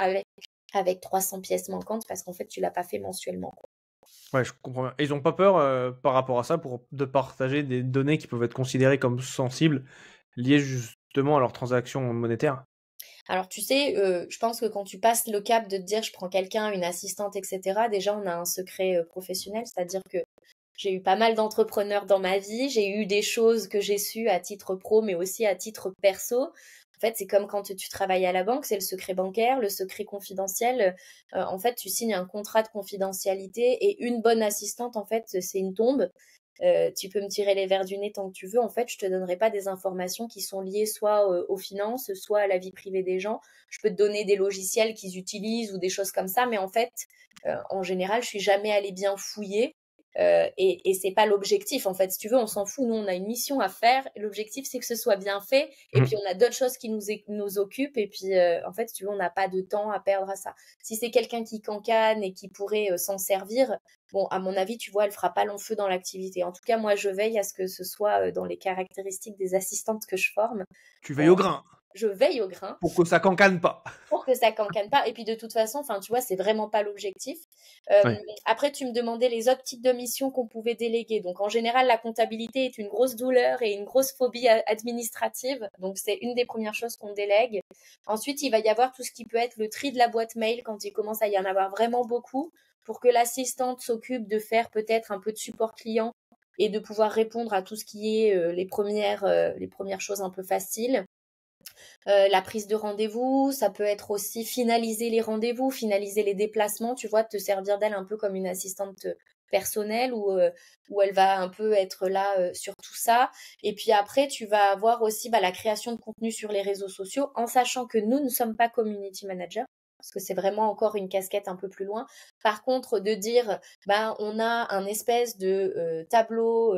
avec 300 pièces manquantes parce qu'en fait, tu l'as pas fait mensuellement. Ouais, je comprends bien. Et ils ont pas peur par rapport à ça de partager des données qui peuvent être considérées comme sensibles, liées justement à leurs transactions monétaires. Alors, tu sais, je pense que quand tu passes le cap de te dire je prends quelqu'un, une assistante, etc., déjà, on a un secret professionnel, c'est-à-dire que j'ai eu pas mal d'entrepreneurs dans ma vie, j'ai eu des choses que j'ai su à titre pro, mais aussi à titre perso. En fait, c'est comme quand tu travailles à la banque, c'est le secret bancaire, le secret confidentiel. En fait, tu signes un contrat de confidentialité et une bonne assistante, en fait, c'est une tombe. Tu peux me tirer les verres du nez tant que tu veux. En fait, je te donnerai pas des informations qui sont liées soit aux finances, soit à la vie privée des gens. Je peux te donner des logiciels qu'ils utilisent ou des choses comme ça, mais en fait, en général, je suis jamais allée bien fouiller et c'est pas l'objectif, en fait. Si tu veux, on s'en fout. Nous, on a une mission à faire. L'objectif, c'est que ce soit bien fait. Et puis, on a d'autres choses qui nous occupent. Et puis, en fait, si tu veux, on n'a pas de temps à perdre à ça. Si c'est quelqu'un qui cancane et qui pourrait s'en servir, bon, à mon avis, tu vois, elle fera pas long feu dans l'activité. En tout cas, moi, je veille à ce que ce soit dans les caractéristiques des assistantes que je forme. Tu veilles au grain. Je veille au grain. Pour que ça cancane pas. Pour que ça cancane pas. Et puis de toute façon, enfin, tu vois, c'est vraiment pas l'objectif. Ouais. Après, tu me demandais les autres types de missions qu'on pouvait déléguer. Donc, en général, la comptabilité est une grosse douleur et une grosse phobie administrative. Donc, c'est une des premières choses qu'on délègue. Ensuite, il va y avoir tout ce qui peut être le tri de la boîte mail quand il commence à y en avoir vraiment beaucoup, pour que l'assistante s'occupe de faire peut-être un peu de support client et de pouvoir répondre à tout ce qui est les premières choses un peu faciles. La prise de rendez-vous, ça peut être aussi finaliser les rendez-vous, finaliser les déplacements, tu vois, te servir d'elle un peu comme une assistante personnelle où elle va un peu être là sur tout ça. Et puis après, tu vas avoir aussi la création de contenu sur les réseaux sociaux, en sachant que nous ne sommes pas community manager, parce que c'est vraiment encore une casquette un peu plus loin. Par contre, de dire, on a un espèce de tableau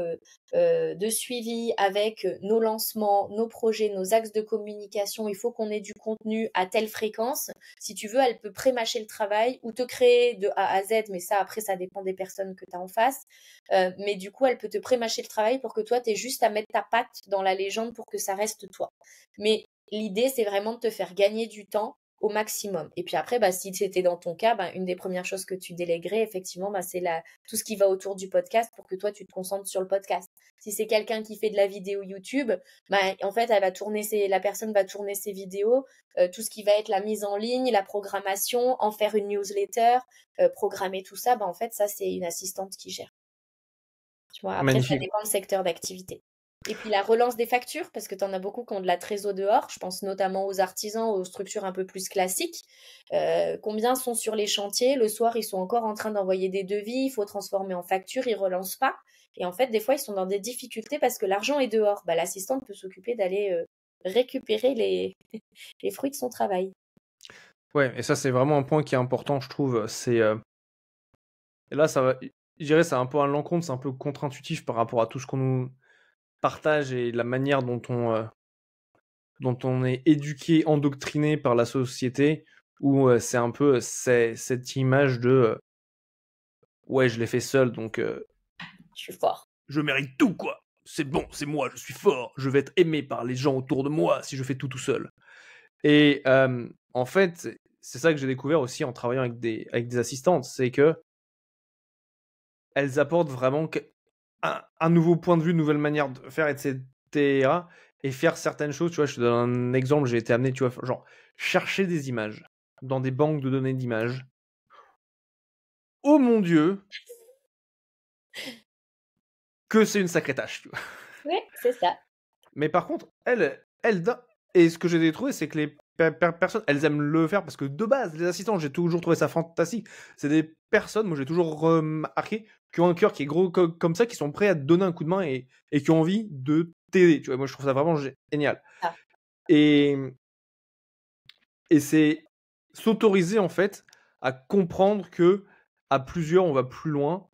de suivi avec nos lancements, nos projets, nos axes de communication, il faut qu'on ait du contenu à telle fréquence. Si tu veux, elle peut pré-mâcher le travail ou te créer de A à Z, mais ça, après, ça dépend des personnes que tu as en face. Mais du coup, elle peut te pré-mâcher le travail pour que toi, tu aies juste à mettre ta patte dans la légende pour que ça reste toi. Mais l'idée, c'est vraiment de te faire gagner du temps au maximum. Et puis après, si c'était dans ton cas, une des premières choses que tu déléguerais, effectivement, c'est tout ce qui va autour du podcast pour que toi, tu te concentres sur le podcast. Si c'est quelqu'un qui fait de la vidéo YouTube, en fait, la personne va tourner ses vidéos, tout ce qui va être la mise en ligne, la programmation, en faire une newsletter, programmer tout ça, en fait, ça, c'est une assistante qui gère. Tu vois, après, ça dépend du secteur d'activité. Et puis la relance des factures, parce que tu en as beaucoup qui ont de la trésor dehors, je pense notamment aux artisans, aux structures un peu plus classiques. Combien sont sur les chantiers? Le soir, ils sont encore en train d'envoyer des devis, il faut transformer en facture, ils relancent pas. Et en fait, des fois, ils sont dans des difficultés parce que l'argent est dehors. L'assistante peut s'occuper d'aller récupérer les fruits de son travail. Ouais, et ça, c'est vraiment un point qui est important, je trouve. C'est et là, ça va. Je dirais, c'est un peu à l'encontre, c'est un peu contre-intuitif par rapport à tout ce qu'on nous partage et la manière dont on est éduqué, endoctriné par la société, où c'est un peu cette image de ouais, je l'ai fait seul, donc je suis fort. Je mérite tout, quoi. C'est bon, c'est moi, je suis fort. Je vais être aimé par les gens autour de moi si je fais tout seul. Et en fait, c'est ça que j'ai découvert aussi en travaillant avec des assistantes, c'est que elles apportent vraiment un nouveau point de vue, une nouvelle manière de faire, etc. Et faire certaines choses, tu vois, je te donne un exemple, j'ai été amené, tu vois, genre, chercher des images dans des banques de données d'images. Oh mon Dieu, que c'est une sacrée tâche, tu vois. Oui, c'est ça. Mais par contre, et ce que j'ai trouvé, c'est que les personnes, elles aiment le faire parce que de base, les assistants, j'ai toujours trouvé ça fantastique. C'est des personnes, moi j'ai toujours remarqué, qui ont un cœur qui est gros comme ça, qui sont prêts à te donner un coup de main et qui ont envie de t'aider. Tu vois, moi je trouve ça vraiment génial. Ah. Et c'est s'autoriser en fait à comprendre que à plusieurs on va plus loin,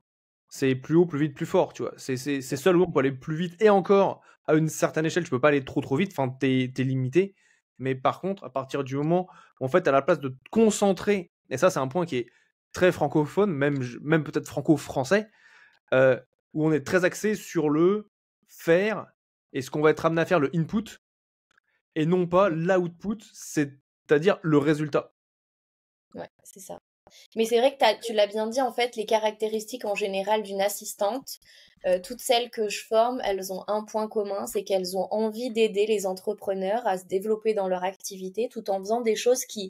c'est plus haut, plus vite, plus fort, tu vois. C'est seul où on peut aller plus vite et encore à une certaine échelle, tu peux pas aller trop vite, enfin t'es limité. Mais par contre, à partir du moment où en fait à la place de te concentrer, et ça c'est un point qui est très francophone, même peut-être franco-français, où on est très axé sur le faire et ce qu'on va être amené à faire, le input, et non pas l'output, c'est-à-dire le résultat. Ouais, c'est ça. Mais c'est vrai que tu l'as bien dit, en fait, les caractéristiques en général d'une assistante, toutes celles que je forme, elles ont un point commun, c'est qu'elles ont envie d'aider les entrepreneurs à se développer dans leur activité tout en faisant des choses qui,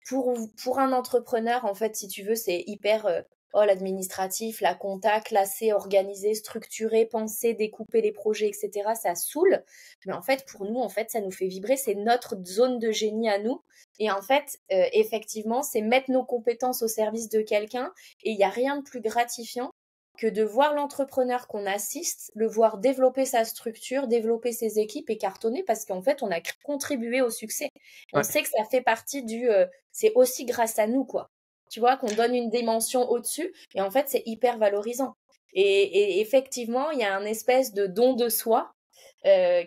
pour un entrepreneur, en fait, si tu veux, c'est hyper l'administratif, la compta, classé, organisé, structuré, penser, découper les projets, etc. Ça saoule. Mais en fait, pour nous, en fait, ça nous fait vibrer. C'est notre zone de génie à nous. Et en fait, effectivement, c'est mettre nos compétences au service de quelqu'un. Et il n'y a rien de plus gratifiant que de voir l'entrepreneur qu'on assiste, le voir développer sa structure, développer ses équipes et cartonner parce qu'en fait, on a contribué au succès. On sait que ça fait partie c'est aussi grâce à nous, quoi. Tu vois, qu'on donne une dimension au-dessus et en fait, c'est hyper valorisant. Et effectivement, il y a un espèce de don de soi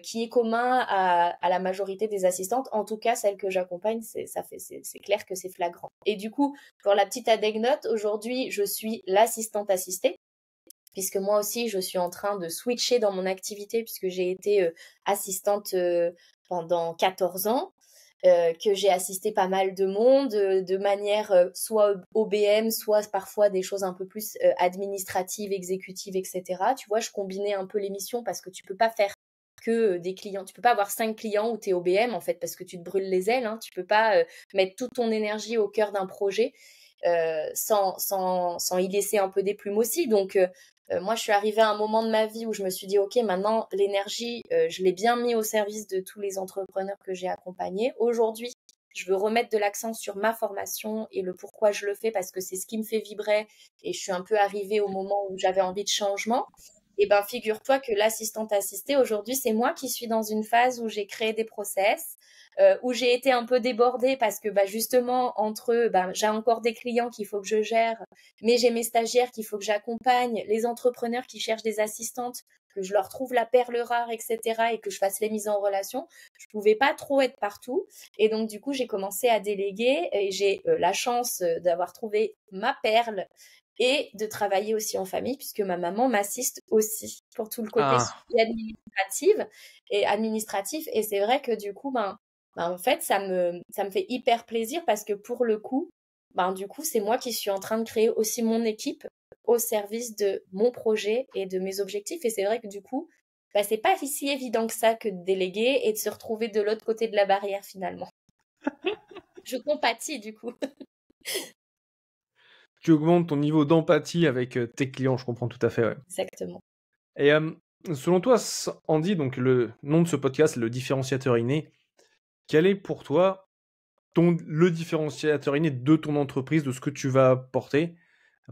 qui est commun à la majorité des assistantes. En tout cas, celles que j'accompagne, c'est clair que c'est flagrant. Et du coup, pour la petite anecdote, aujourd'hui, je suis l'assistante assistée, puisque moi aussi, je suis en train de switcher dans mon activité, puisque j'ai été assistante pendant 14 ans. Que j'ai assisté pas mal de monde de manière soit OBM, soit parfois des choses un peu plus administratives, exécutives, etc. Tu vois, je combinais un peu les missions parce que tu peux pas faire que des clients. Tu peux pas avoir 5 clients où tu es OBM, en fait, parce que tu te brûles les ailes. Hein. Tu peux pas mettre toute ton énergie au cœur d'un projet sans y laisser un peu des plumes aussi. Donc, moi, je suis arrivée à un moment de ma vie où je me suis dit, OK, maintenant, l'énergie, je l'ai bien mis au service de tous les entrepreneurs que j'ai accompagnés. Aujourd'hui, je veux remettre de l'accent sur ma formation et le pourquoi je le fais parce que c'est ce qui me fait vibrer et je suis un peu arrivée au moment où j'avais envie de changement. Et ben, figure-toi que l'assistante assistée, aujourd'hui, c'est moi qui suis dans une phase où j'ai créé des process, où j'ai été un peu débordée parce que bah, justement, entre eux, bah, j'ai encore des clients qu'il faut que je gère, mais j'ai mes stagiaires qu'il faut que j'accompagne, les entrepreneurs qui cherchent des assistantes, que je leur trouve la perle rare, etc., et que je fasse les mises en relation. Je pouvais pas trop être partout. Et donc, du coup, j'ai commencé à déléguer et j'ai la chance d'avoir trouvé ma perle et de travailler aussi en famille puisque ma maman m'assiste aussi pour tout le côté Ah, suivi administratif. Et c'est vrai que du coup, en fait, ça me fait hyper plaisir parce que pour le coup, du coup, c'est moi qui suis en train de créer aussi mon équipe au service de mon projet et de mes objectifs. Et c'est vrai que du coup, c'est pas si évident que ça que de déléguer et de se retrouver de l'autre côté de la barrière finalement. Je compatis du coup. tu augmentes ton niveau d'empathie avec tes clients, je comprends tout à fait, ouais. Exactement. Et selon toi, Andy, donc le nom de ce podcast, le différenciateur inné, quel est pour toi le différenciateur inné de ton entreprise, de ce que tu vas porter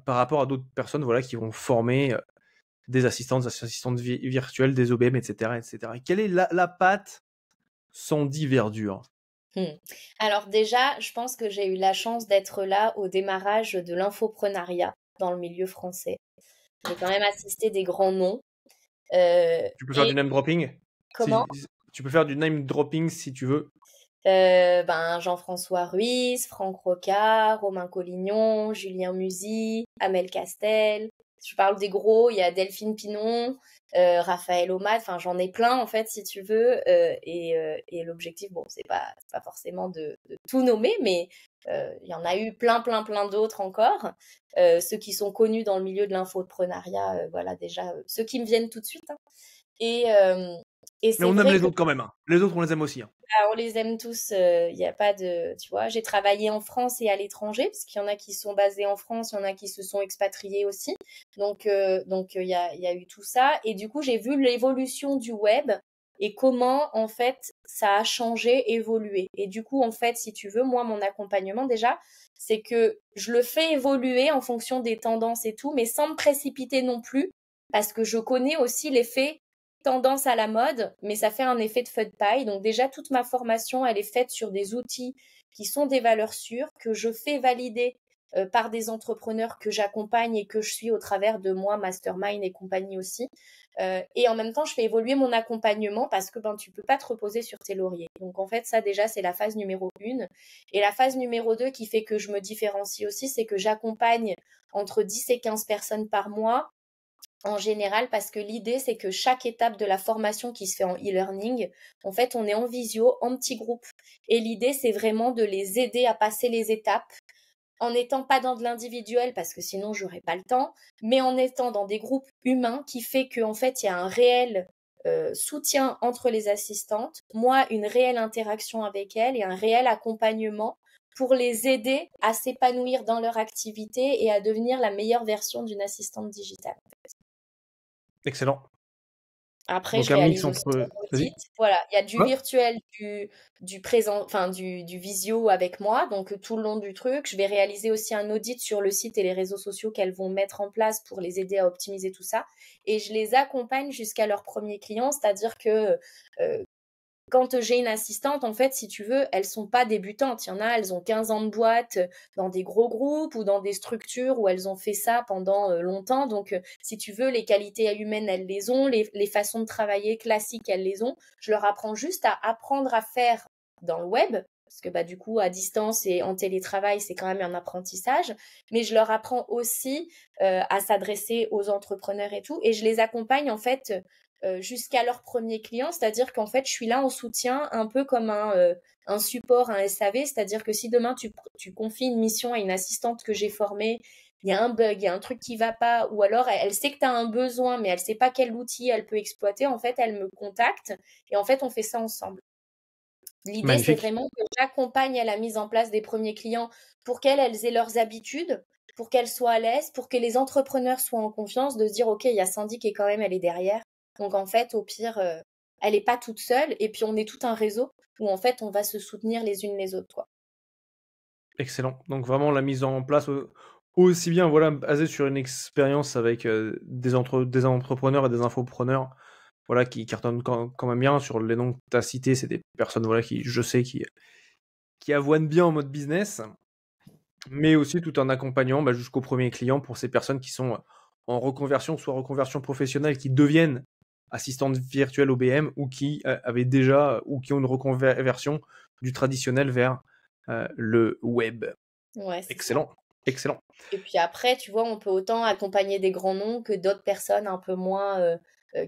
par rapport à d'autres personnes voilà, qui vont former des assistantes virtuelles, des OBM, etc., etc. Quelle est la patte Sandy Verdure? Alors déjà, je pense que j'ai eu la chance d'être là au démarrage de l'infoprenariat dans le milieu français. J'ai quand même assisté des grands noms. Tu peux faire Et du name dropping comment tu peux faire du name dropping si tu veux. Jean-François Ruiz, Franck Rocard, Romain Collignon, Julien Musi, Amel Castel. Je parle des gros, il y a Delphine Pinon, Raphaël Omad, enfin j'en ai plein en fait si tu veux. Et l'objectif, bon, c'est pas forcément de tout nommer, mais il y en a eu plein, plein, plein d'autres encore. Ceux qui sont connus dans le milieu de l'infoprenariat, voilà déjà, ceux qui me viennent tout de suite. Hein. Et, euh, et Mais c'est on aime vrai les que autres quand même. Hein. Les autres, on les aime aussi. Hein. on les aime tous, il n'y a pas de, tu vois, j'ai travaillé en France et à l'étranger, parce qu'il y en a qui sont basés en France, il y en a qui se sont expatriés aussi. Donc il y a eu tout ça. Et du coup, j'ai vu l'évolution du web et comment, en fait, ça a changé, évolué. Et du coup, en fait, si tu veux, moi, mon accompagnement, déjà, c'est que je le fais évoluer en fonction des tendances et tout, mais sans me précipiter non plus, parce que je connais aussi l'effet tendance à la mode, mais ça fait un effet de feu de paille. Donc déjà, toute ma formation, elle est faite sur des outils qui sont des valeurs sûres, que je fais valider par des entrepreneurs que j'accompagne et que je suis au travers de moi, Mastermind et compagnie aussi. Et en même temps, je fais évoluer mon accompagnement parce que tu peux pas te reposer sur tes lauriers. Donc en fait, ça déjà, c'est la phase numéro 1. Et la phase numéro 2 qui fait que je me différencie aussi, c'est que j'accompagne entre 10 et 15 personnes par mois en général, parce que l'idée, c'est que chaque étape de la formation qui se fait en e-learning, en fait, on est en visio, en petits groupes. Et l'idée, c'est vraiment de les aider à passer les étapes en n'étant pas dans de l'individuel, parce que sinon, j'aurais pas le temps, mais en étant dans des groupes humains qui fait qu'en fait, il y a un réel soutien entre les assistantes, moi, une réelle interaction avec elles et un réel accompagnement pour les aider à s'épanouir dans leur activité et à devenir la meilleure version d'une assistante digitale. Excellent. Après, Donc je un mix réalise aussi entre... un Vas-y. audit. Voilà, il y a du Quoi virtuel, du présent, enfin du visio avec moi, donc tout le long du truc. Je vais réaliser aussi un audit sur le site et les réseaux sociaux qu'elles vont mettre en place pour les aider à optimiser tout ça. Et je les accompagne jusqu'à leur premier client, c'est-à-dire que quand j'ai une assistante, en fait, si tu veux, elles sont pas débutantes. Il y en a, elles ont 15 ans de boîte dans des gros groupes ou dans des structures où elles ont fait ça pendant longtemps. Donc, si tu veux, les qualités humaines, elles les ont, les façons de travailler classiques, elles les ont. Je leur apprends juste à apprendre à faire dans le web, parce que du coup, à distance et en télétravail, c'est quand même un apprentissage. Mais je leur apprends aussi à s'adresser aux entrepreneurs et tout. Et je les accompagne, en fait, jusqu'à leur premier client, c'est-à-dire qu'en fait, je suis là en soutien, un peu comme un support, un SAV, c'est-à-dire que si demain tu confies une mission à une assistante que j'ai formée, il y a un bug, il y a un truc qui va pas, ou alors elle sait que tu as un besoin, mais elle sait pas quel outil elle peut exploiter, en fait, elle me contacte et en fait, on fait ça ensemble. L'idée, c'est Magnifique. vraiment que j'accompagne à la mise en place des premiers clients pour qu'elles aient leurs habitudes, pour qu'elles soient à l'aise, pour que les entrepreneurs soient en confiance, de se dire, OK, il y a Sandy qui est quand même, elle est derrière. Donc, en fait, au pire, elle n'est pas toute seule. Et puis, on est tout un réseau où, en fait, on va se soutenir les unes les autres, quoi. Excellent. Donc vraiment la mise en place aussi bien voilà basée sur une expérience avec des entrepreneurs et des infopreneurs voilà qui cartonnent quand même bien sur les noms que tu as cités, c'est des personnes voilà qui je sais qui avoinent bien en mode business, mais aussi tout en accompagnant jusqu'au premier client pour ces personnes qui sont en reconversion, soit reconversion professionnelle, qui deviennent assistantes virtuelles OBM ou qui avaient déjà ou qui ont une reconversion du traditionnel vers le web. Ouais, c'est ça. Excellent, excellent. Et puis après, tu vois, on peut autant accompagner des grands noms que d'autres personnes un peu moins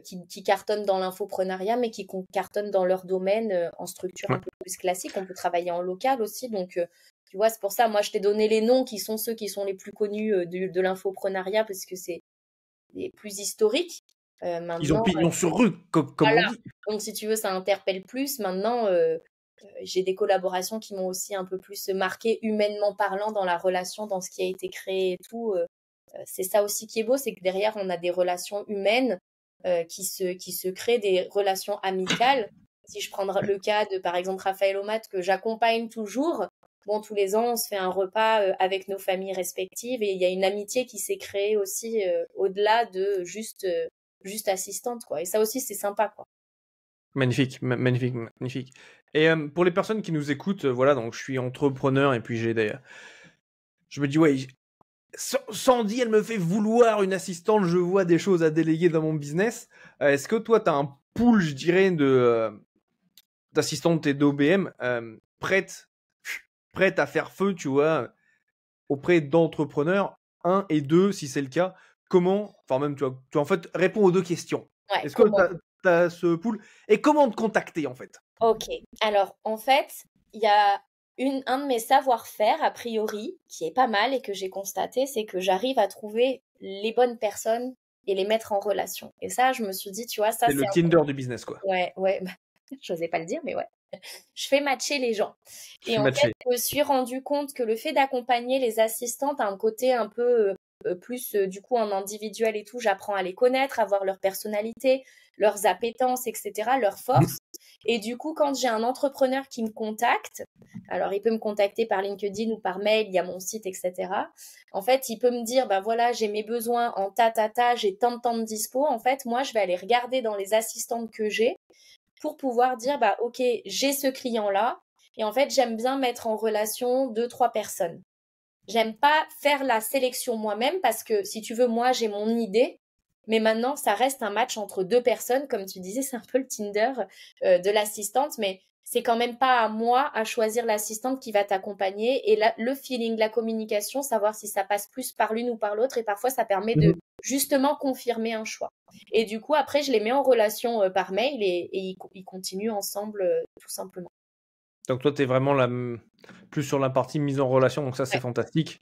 qui cartonnent dans l'infoprenariat, mais qui cartonnent dans leur domaine en structure un Ouais. peu plus classique. On peut travailler en local aussi. Donc, tu vois, c'est pour ça, moi, je t'ai donné les noms qui sont ceux qui sont les plus connus de l'infoprenariat parce que c'est les plus historiques. Ils ont Maintenant, pignon sur rue, comme on voilà. dit. Donc, si tu veux, ça interpelle plus. Maintenant, j'ai des collaborations qui m'ont aussi un peu plus marqué humainement parlant dans la relation, dans ce qui a été créé et tout. C'est ça aussi qui est beau, c'est que derrière, on a des relations humaines qui se créent, des relations amicales. Si je prends le cas de, par exemple, Raphaël Omat, que j'accompagne toujours, bon, tous les ans, on se fait un repas avec nos familles respectives et il y a une amitié qui s'est créée aussi au-delà de juste assistante, quoi. Et ça aussi, c'est sympa, quoi. Magnifique, magnifique, magnifique. Et pour les personnes qui nous écoutent, voilà, donc je suis entrepreneur et puis je me dis, ouais, Sandy, elle me fait vouloir une assistante, je vois des choses à déléguer dans mon business. Est-ce que toi, tu as un pool, je dirais, d'assistantes et d'OBM prêtes à faire feu, tu vois, auprès d'entrepreneurs, un et deux, si c'est le cas, comment, enfin même, tu en fait, réponds aux deux questions. Ouais, Est-ce que comment? tu as ce pool et comment te contacter, en fait? Ok. Alors, en fait, il y a un de mes savoir-faire, a priori, qui est pas mal et que j'ai constaté, c'est que j'arrive à trouver les bonnes personnes et les mettre en relation. Et ça, je me suis dit, tu vois, ça, C'est c'est le un... Tinder du business, quoi. Ouais, ouais, j'osais pas le dire, mais ouais. Je fais matcher les gens. Je Et fais en fait, matcher. je me suis rendu compte que le fait d'accompagner les assistantes a un côté un peu plus, du coup, en individuel et tout, j'apprends à les connaître, à voir leur personnalité, leurs appétences, etc., leurs forces. Et du coup, quand j'ai un entrepreneur qui me contacte, alors il peut me contacter par LinkedIn ou par mail, il y a mon site, etc. En fait, il peut me dire, bah voilà, j'ai mes besoins en ta, j'ai tant de temps de dispo. En fait, moi, je vais aller regarder dans les assistantes que j'ai pour pouvoir dire, bah ok, j'ai ce client-là. Et en fait, j'aime bien mettre en relation 2, 3 personnes. J'aime pas faire la sélection moi-même parce que, si tu veux, moi, j'ai mon idée. Mais maintenant, ça reste un match entre 2 personnes. Comme tu disais, c'est un peu le Tinder de l'assistante. Mais c'est quand même pas à moi à choisir l'assistante qui va t'accompagner. Et là, le feeling, la communication, savoir si ça passe plus par l'une ou par l'autre. Et parfois, ça permet de justement confirmer un choix. Et du coup, après, je les mets en relation par mail et ils continuent ensemble tout simplement. Donc toi, tu es vraiment plus sur la partie mise en relation, donc ça, c'est Ouais. fantastique.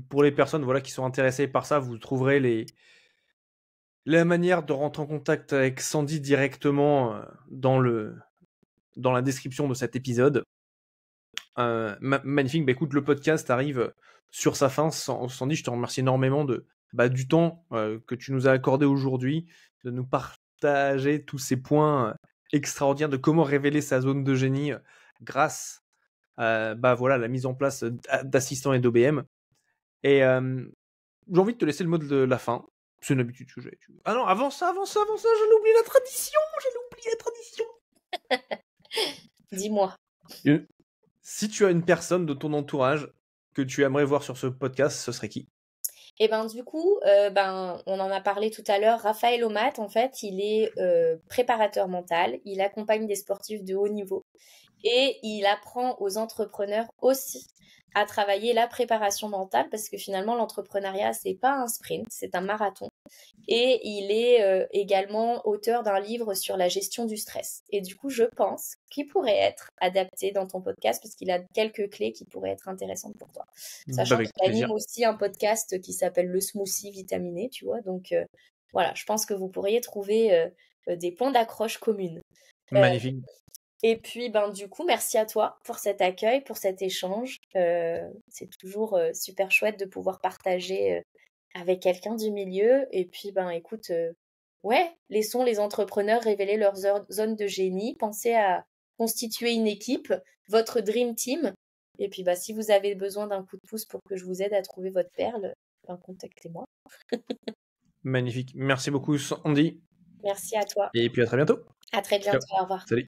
Pour les personnes voilà, qui sont intéressées par ça, vous trouverez la manière de rentrer en contact avec Sandy directement dans la description de cet épisode. Magnifique, écoute, le podcast arrive sur sa fin. Sandy, je te remercie énormément du temps que tu nous as accordé aujourd'hui, de nous partager tous ces points extraordinaires de comment révéler sa zone de génie grâce voilà, la mise en place d'assistants et d'OBM. Et j'ai envie de te laisser le mot de la fin. C'est une habitude que j'ai. Ah non, avant ça, j'allais oublier la tradition. Dis-moi. Une- Si tu as une personne de ton entourage que tu aimerais voir sur ce podcast, ce serait qui? Et ben du coup, on en a parlé tout à l'heure. Raphaël Omat, en fait, il est préparateur mental. Il accompagne des sportifs de haut niveau et il apprend aux entrepreneurs aussi à travailler la préparation mentale parce que finalement, l'entrepreneuriat, c'est pas un sprint, c'est un marathon. Et il est également auteur d'un livre sur la gestion du stress. Et du coup, je pense qu'il pourrait être adapté dans ton podcast parce qu'il a quelques clés qui pourraient être intéressantes pour toi. Bah, Sachant avec qu'il plaisir. anime aussi un podcast qui s'appelle Le Smoothie Vitaminé, tu vois. Donc voilà, je pense que vous pourriez trouver des points d'accroche communes. Euh, Magnifique. et puis, du coup, merci à toi pour cet accueil, pour cet échange. C'est toujours super chouette de pouvoir partager avec quelqu'un du milieu. Et puis, écoute, ouais, laissons les entrepreneurs révéler leur zone de génie. Pensez à constituer une équipe, votre dream team. Et puis, si vous avez besoin d'un coup de pouce pour que je vous aide à trouver votre perle, contactez-moi. Magnifique. Merci beaucoup, Sandy. Merci à toi. Et puis à très bientôt. À très Ciao. bientôt. Au revoir. Salut.